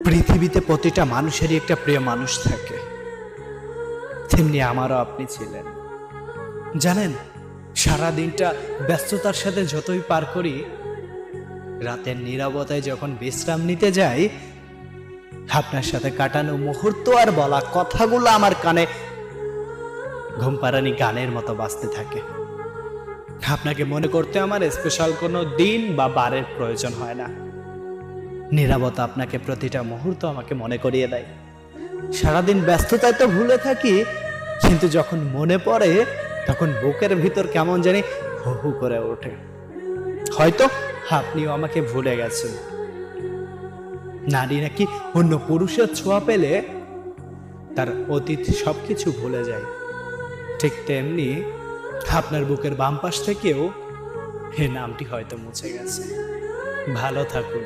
পৃথিবীতে প্রতিটা মানুষেরই একটা প্রিয় মানুষ থাকে, তেমনি আমারও আপনি ছিলেন। জানেন, সারা দিনটা ব্যস্ততার সাথে যতই পার করি, রাতের নীরবতায় যখন বিশ্রাম নিতে যাই, আপনার সাথে কাটানো মুহূর্ত আর বলা কথাগুলো আমার কানে ঘুমপাড়ানি গানের মতো বাজতে থাকে। আপনাকে মনে করতে আমার স্পেশাল কোনো দিন বা বারের প্রয়োজন হয় না। নীরবতা আপনাকে প্রতিটা মুহূর্ত আমাকে মনে করিয়ে দেয়। সারাদিন ব্যস্ততায় তো ভুলে থাকি, কিন্তু যখন মনে পড়ে তখন বুকের ভিতর কেমন জানি হু হু করে ওঠে। হয়তো আপনিও আমাকে ভুলে গেছেন। নারী নাকি অন্য পুরুষের ছোঁয়া পেলে তার অতীত সবকিছু ভুলে যায়। ঠিক তেমনি আপনার বুকের বাম পাশ থেকেও এই নামটি হয়তো মুছে গেছে। ভালো থাকুন।